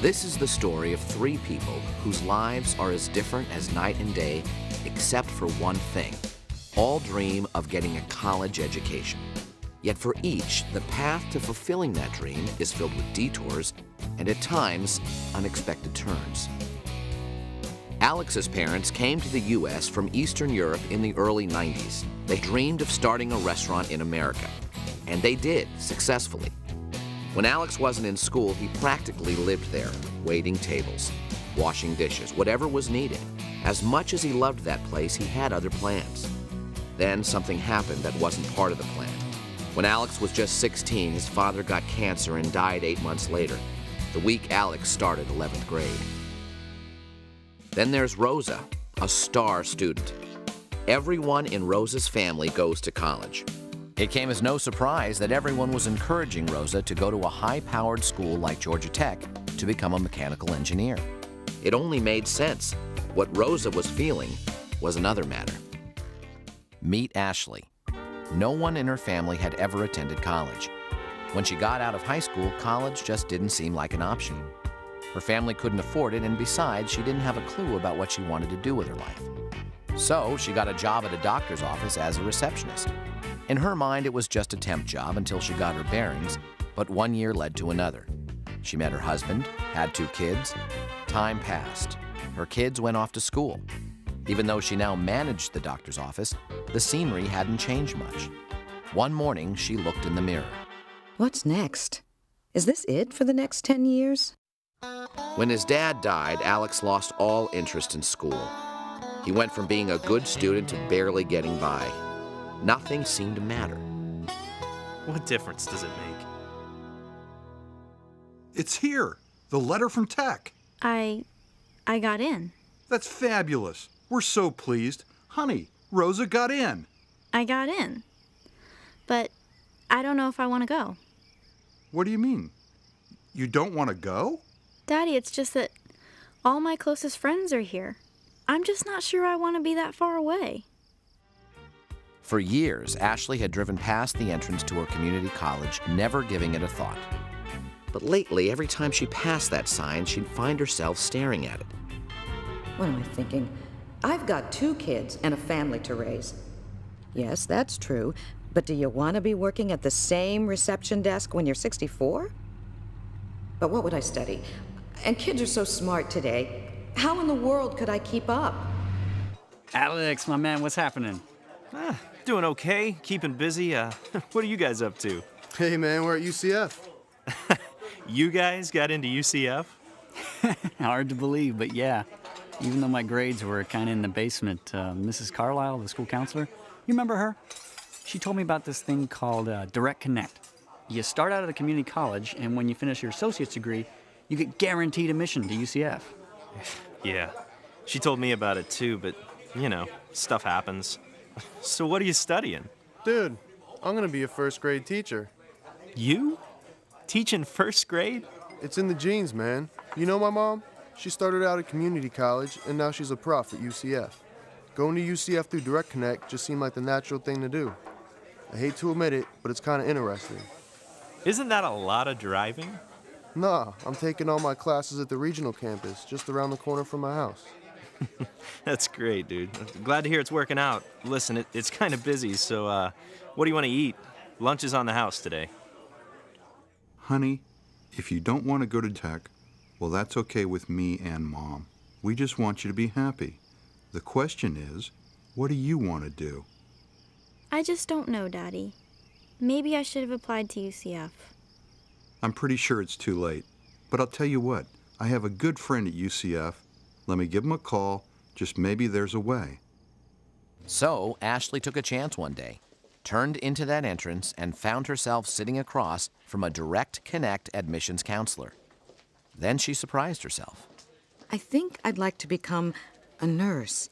This is the story of three people whose lives are as different as night and day, except for one thing. All dream of getting a college education. Yet for each, the path to fulfilling that dream is filled with detours and at times, unexpected turns. Alex's parents came to the U.S. from Eastern Europe in the early 90s. They dreamed of starting a restaurant in America, and they did, successfully. When Alex wasn't in school, he practically lived there, waiting tables, washing dishes, whatever was needed. As much as he loved that place, he had other plans. Then something happened that wasn't part of the plan. When Alex was just 16, his father got cancer and died 8 months later, the week Alex started 11th grade. Then there's Rosa, a star student. Everyone in Rosa's family goes to college. It came as no surprise that everyone was encouraging Rosa to go to a high-powered school like Georgia Tech to become a mechanical engineer. It only made sense. What Rosa was feeling was another matter. Meet Ashley. No one in her family had ever attended college. When she got out of high school, college just didn't seem like an option. Her family couldn't afford it, and besides, she didn't have a clue about what she wanted to do with her life. So she got a job at a doctor's office as a receptionist. In her mind, it was just a temp job until she got her bearings, but 1 year led to another. She met her husband, had 2 kids. Time passed. Her kids went off to school. Even though she now managed the doctor's office, the scenery hadn't changed much. One morning, she looked in the mirror. What's next? Is this it for the next 10 years? When his dad died, Alex lost all interest in school. He went from being a good student to barely getting by. Nothing seemed to matter. What difference does it make? It's here. The letter from Tech. I got in. That's fabulous. We're so pleased. Honey, Rosa got in. I got in. But I don't know if I want to go. What do you mean? You don't want to go? Daddy, it's just that all my closest friends are here. I'm just not sure I want to be that far away. For years, Ashley had driven past the entrance to her community college, never giving it a thought. But lately, every time she passed that sign, she'd find herself staring at it. What am I thinking? I've got 2 kids and a family to raise. Yes, that's true, but do you want to be working at the same reception desk when you're 64? But what would I study? And kids are so smart today. How in the world could I keep up? Alex, my man, what's happening? Doing okay, keeping busy. What are you guys up to? Hey man, we're at UCF. You guys got into UCF? Hard to believe, but yeah. Even though my grades were kind of in the basement, Mrs. Carlisle, the school counselor, you remember her? She told me about this thing called DirectConnect. You start out at a community college, and when you finish your associate's degree, you get guaranteed admission to UCF. Yeah, she told me about it too, but, you know, stuff happens. So what are you studying? Dude, I'm gonna be a first grade teacher. You? Teaching first grade? It's in the genes, man. You know my mom? She started out at community college, and now she's a prof at UCF. Going to UCF through DirectConnect just seemed like the natural thing to do. I hate to admit it, but it's kind of interesting. Isn't that a lot of driving? Nah, I'm taking all my classes at the regional campus, just around the corner from my house. That's great, dude. Glad to hear it's working out. Listen, it's kind of busy, so what do you want to eat? Lunch is on the house today. Honey, if you don't want to go to Tech, well, that's okay with me and Mom. We just want you to be happy. The question is, what do you want to do? I just don't know, Daddy. Maybe I should have applied to UCF. I'm pretty sure it's too late. But I'll tell you what, I have a good friend at UCF. Let me give him a call. Just maybe there's a way. So Ashley took a chance one day, turned into that entrance, and found herself sitting across from a DirectConnect admissions counselor. Then she surprised herself. I think I'd like to become a nurse,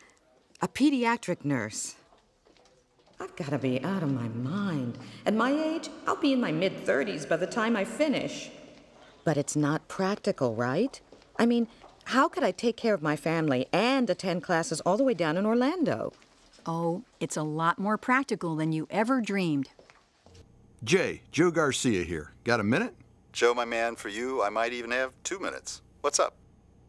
a pediatric nurse. I've got to be out of my mind. At my age, I'll be in my mid-30s by the time I finish. But it's not practical, right? I mean, how could I take care of my family and attend classes all the way down in Orlando? Oh, it's a lot more practical than you ever dreamed. Joe Garcia here. Got a minute? Joe, my man, for you, I might even have 2 minutes. What's up?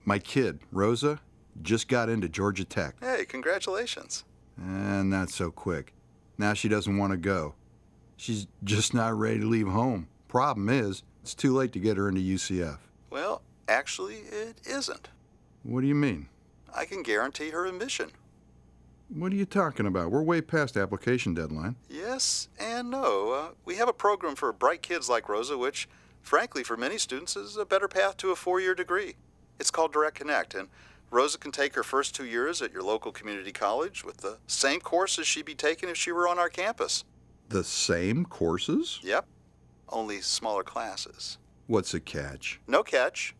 My kid, Rosa, just got into Georgia Tech. Hey, congratulations. And not so quick. Now she doesn't want to go. She's just not ready to leave home. Problem is, it's too late to get her into UCF. Well, actually, it isn't. What do you mean? I can guarantee her admission. What are you talking about? We're way past application deadline. Yes and no. We have a program for bright kids like Rosa, which, frankly, for many students is a better path to a 4-year degree. It's called DirectConnect, and Rosa can take her first 2 years at your local community college with the same courses she'd be taking if she were on our campus. The same courses? Yep, only smaller classes. What's the catch? No catch.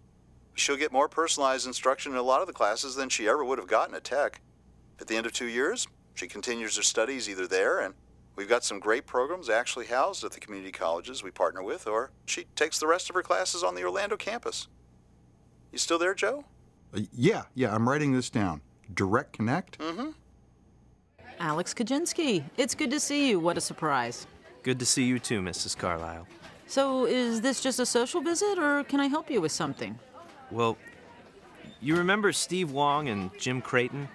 She'll get more personalized instruction in a lot of the classes than she ever would have gotten at Tech. At the end of 2 years, she continues her studies either there, and we've got some great programs actually housed at the community colleges we partner with, or she takes the rest of her classes on the Orlando campus. You still there, Joe? Yeah, I'm writing this down. DirectConnect? Mm-hmm. Alex Kaczynski, it's good to see you. What a surprise. Good to see you too, Mrs. Carlisle. So, is this just a social visit, or can I help you with something? Well, you remember Steve Wong and Jim Creighton?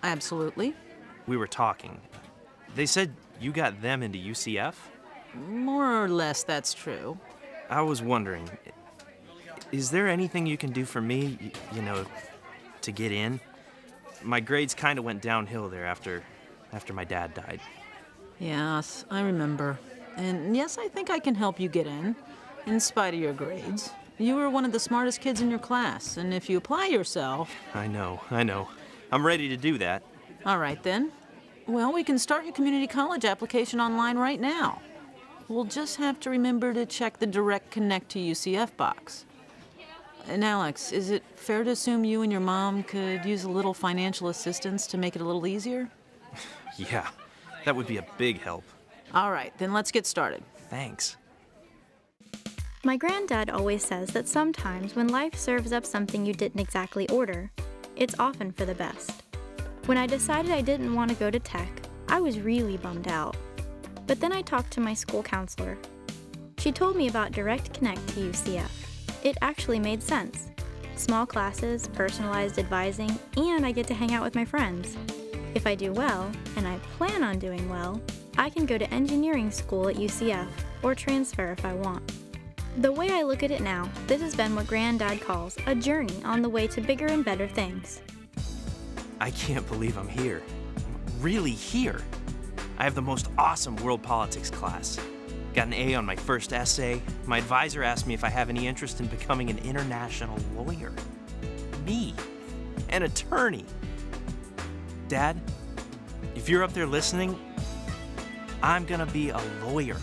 Absolutely. We were talking. They said you got them into UCF? More or less, that's true. I was wondering, is there anything you can do for me, to get in? My grades kind of went downhill there after my dad died. Yes, I remember. And yes, I think I can help you get in spite of your grades. You were one of the smartest kids in your class, and if you apply yourself... I know. I'm ready to do that. All right, then. Well, we can start your community college application online right now. We'll just have to remember to check the DirectConnect to UCF box. And Alex, is it fair to assume you and your mom could use a little financial assistance to make it a little easier? Yeah, that would be a big help. All right, then let's get started. Thanks. My granddad always says that sometimes when life serves up something you didn't exactly order, it's often for the best. When I decided I didn't want to go to Tech, I was really bummed out. But then I talked to my school counselor. She told me about DirectConnect to UCF. It actually made sense. Small classes, personalized advising, and I get to hang out with my friends. If I do well, and I plan on doing well, I can go to engineering school at UCF or transfer if I want. The way I look at it now, this has been what Granddad calls a journey on the way to bigger and better things. I can't believe I'm here. Really here. I have the most awesome world politics class. Got an A on my first essay. My advisor asked me if I have any interest in becoming an international lawyer. Me, an attorney. Dad, if you're up there listening, I'm gonna be a lawyer.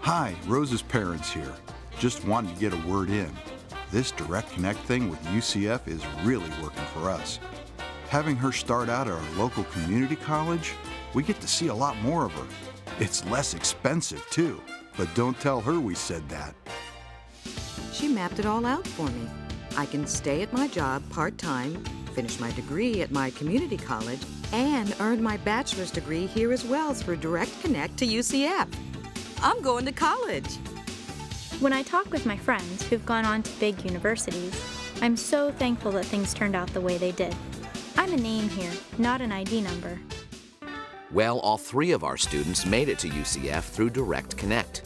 Hi, Rosa's parents here. Just wanted to get a word in. This DirectConnect thing with UCF is really working for us. Having her start out at our local community college, we get to see a lot more of her. It's less expensive, too, but don't tell her we said that. She mapped it all out for me. I can stay at my job part-time, finish my degree at my community college, and earn my bachelor's degree here as well through DirectConnect to UCF. I'm going to college. When I talk with my friends who've gone on to big universities, I'm so thankful that things turned out the way they did. I'm a name here, not an ID number. Well, all 3 of our students made it to UCF through DirectConnect.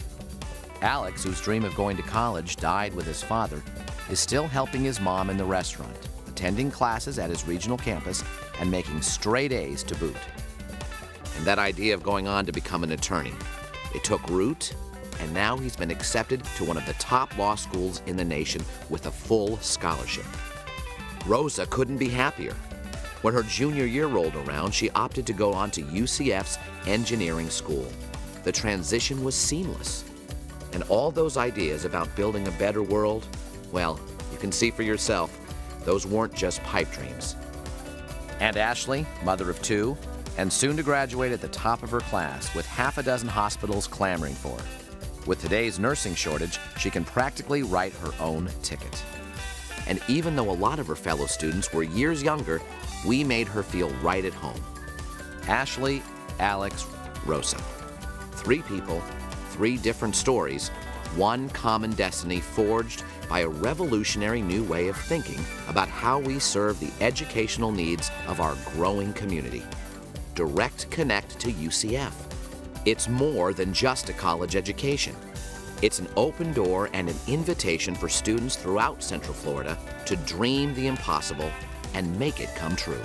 Alex, whose dream of going to college died with his father, is still helping his mom in the restaurant, attending classes at his regional campus, and making straight A's to boot. And that idea of going on to become an attorney, it took root, and now he's been accepted to one of the top law schools in the nation with a full scholarship. Rosa couldn't be happier. When her junior year rolled around, she opted to go on to UCF's engineering school. The transition was seamless. And all those ideas about building a better world, well, you can see for yourself, those weren't just pipe dreams. And Ashley, mother of 2, and soon to graduate at the top of her class with half a dozen hospitals clamoring for her. With today's nursing shortage, she can practically write her own ticket. And even though a lot of her fellow students were years younger, we made her feel right at home. Ashley, Alex, Rosa. 3 people, 3 different stories, one common destiny forged by a revolutionary new way of thinking about how we serve the educational needs of our growing community. DirectConnect to UCF. It's more than just a college education. It's an open door and an invitation for students throughout Central Florida to dream the impossible and make it come true.